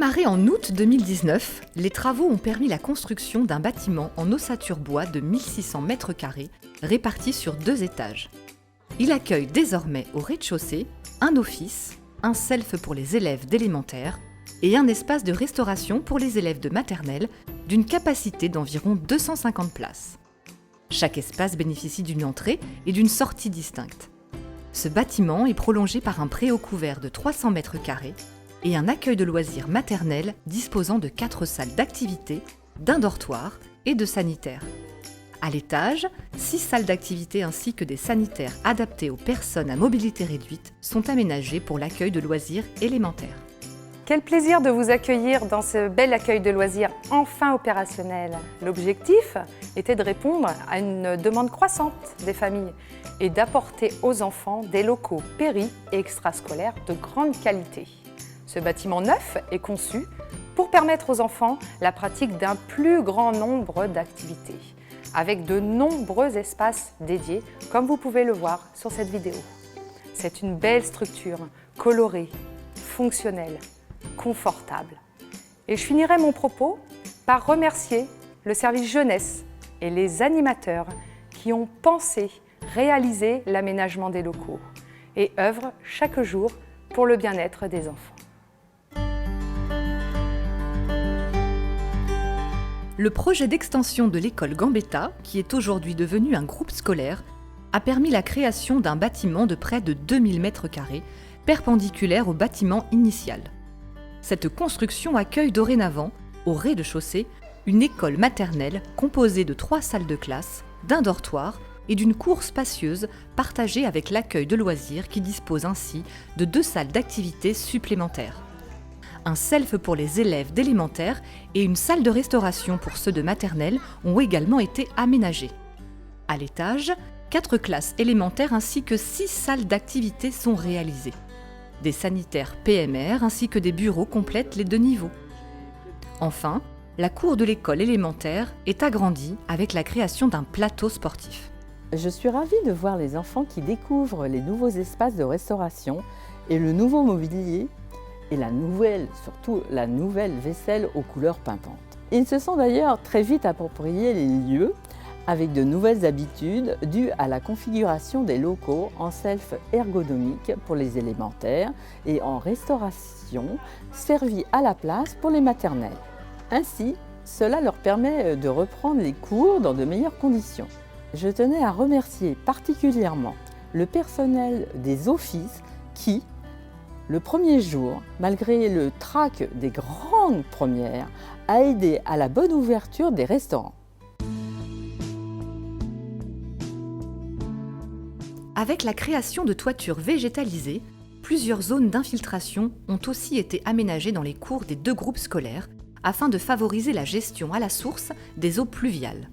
Démarrés en août 2019, les travaux ont permis la construction d'un bâtiment en ossature bois de 1600 mètres carrés, répartis sur 2 étages. Il accueille désormais au rez-de-chaussée un office, un self pour les élèves d'élémentaire et un espace de restauration pour les élèves de maternelle d'une capacité d'environ 250 places. Chaque espace bénéficie d'une entrée et d'une sortie distinctes. Ce bâtiment est prolongé par un préau couvert de 300 mètres carrés et un accueil de loisirs maternel disposant de 4 salles d'activité, d'un dortoir et de sanitaires. À l'étage, 6 salles d'activité ainsi que des sanitaires adaptés aux personnes à mobilité réduite sont aménagées pour l'accueil de loisirs élémentaires. Quel plaisir de vous accueillir dans ce bel accueil de loisirs enfin opérationnel. L'objectif était de répondre à une demande croissante des familles et d'apporter aux enfants des locaux péri- et extrascolaires de grande qualité. Ce bâtiment neuf est conçu pour permettre aux enfants la pratique d'un plus grand nombre d'activités, avec de nombreux espaces dédiés, comme vous pouvez le voir sur cette vidéo. C'est une belle structure, colorée, fonctionnelle, confortable. Et je finirai mon propos par remercier le service jeunesse et les animateurs qui ont pensé, réalisé l'aménagement des locaux et œuvrent chaque jour pour le bien-être des enfants. Le projet d'extension de l'école Gambetta, qui est aujourd'hui devenu un groupe scolaire, a permis la création d'un bâtiment de près de 2000 m², perpendiculaire au bâtiment initial. Cette construction accueille dorénavant, au rez-de-chaussée, une école maternelle composée de 3 salles de classe, d'un dortoir et d'une cour spacieuse partagée avec l'accueil de loisirs qui dispose ainsi de 2 salles d'activité supplémentaires. Un self pour les élèves d'élémentaire et une salle de restauration pour ceux de maternelle ont également été aménagés. À l'étage, 4 classes élémentaires ainsi que 6 salles d'activité sont réalisées. Des sanitaires PMR ainsi que des bureaux complètent les 2 niveaux. Enfin, la cour de l'école élémentaire est agrandie avec la création d'un plateau sportif. Je suis ravie de voir les enfants qui découvrent les nouveaux espaces de restauration et le nouveau mobilier et surtout la nouvelle vaisselle aux couleurs pimpantes. Ils se sont d'ailleurs très vite appropriés les lieux avec de nouvelles habitudes dues à la configuration des locaux en self ergonomique pour les élémentaires et en restauration servis à la place pour les maternelles. Ainsi, cela leur permet de reprendre les cours dans de meilleures conditions. Je tenais à remercier particulièrement le personnel des offices qui, le premier jour, malgré le trac des grandes premières, a aidé à la bonne ouverture des restaurants. Avec la création de toitures végétalisées, plusieurs zones d'infiltration ont aussi été aménagées dans les cours des 2 groupes scolaires afin de favoriser la gestion à la source des eaux pluviales.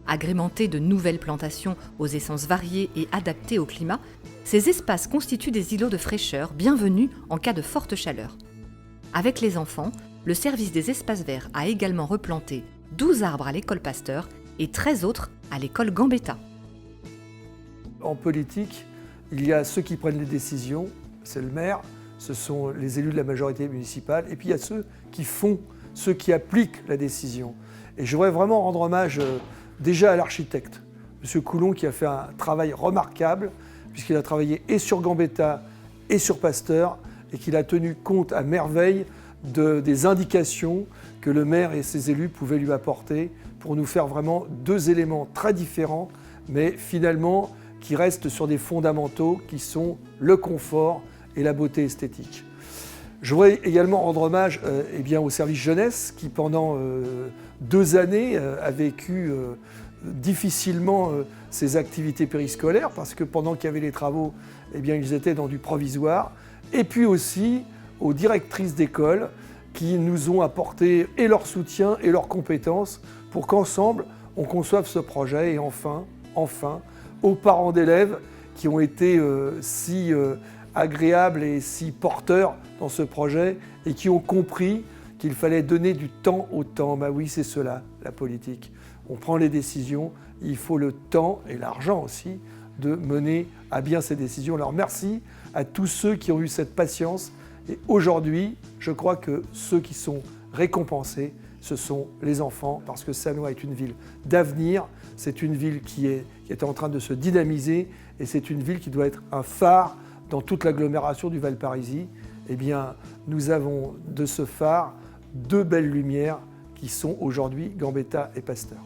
Agrémentés de nouvelles plantations aux essences variées et adaptées au climat, ces espaces constituent des îlots de fraîcheur bienvenus en cas de forte chaleur. Avec les enfants, le service des espaces verts a également replanté 12 arbres à l'école Pasteur et 13 autres à l'école Gambetta. En politique, il y a ceux qui prennent les décisions, c'est le maire, ce sont les élus de la majorité municipale, et puis il y a ceux qui font, ceux qui appliquent la décision. Et je voudrais vraiment rendre hommage déjà à l'architecte, M. Coulon, qui a fait un travail remarquable, puisqu'il a travaillé et sur Gambetta et sur Pasteur, et qu'il a tenu compte à merveille des indications que le maire et ses élus pouvaient lui apporter pour nous faire vraiment 2 éléments très différents, mais finalement qui restent sur des fondamentaux qui sont le confort et la beauté esthétique. Je voudrais également rendre hommage au service jeunesse qui pendant 2 années a vécu difficilement ces activités périscolaires parce que pendant qu'il y avait les travaux, ils étaient dans du provisoire. Et puis aussi aux directrices d'école qui nous ont apporté et leur soutien et leurs compétences pour qu'ensemble on conçoive ce projet et enfin, aux parents d'élèves qui ont été si agréables et si porteurs dans ce projet et qui ont compris qu'il fallait donner du temps au temps. Ben oui, c'est cela, la politique. On prend les décisions, il faut le temps et l'argent aussi de mener à bien ces décisions. Alors merci à tous ceux qui ont eu cette patience Et aujourd'hui, je crois que ceux qui sont récompensés, ce sont les enfants, parce que Sannois est une ville d'avenir, c'est une ville qui est en train de se dynamiser, et c'est une ville qui doit être un phare dans toute l'agglomération du Val-Parisis. Eh bien, nous avons de ce phare 2 belles lumières qui sont aujourd'hui Gambetta et Pasteur.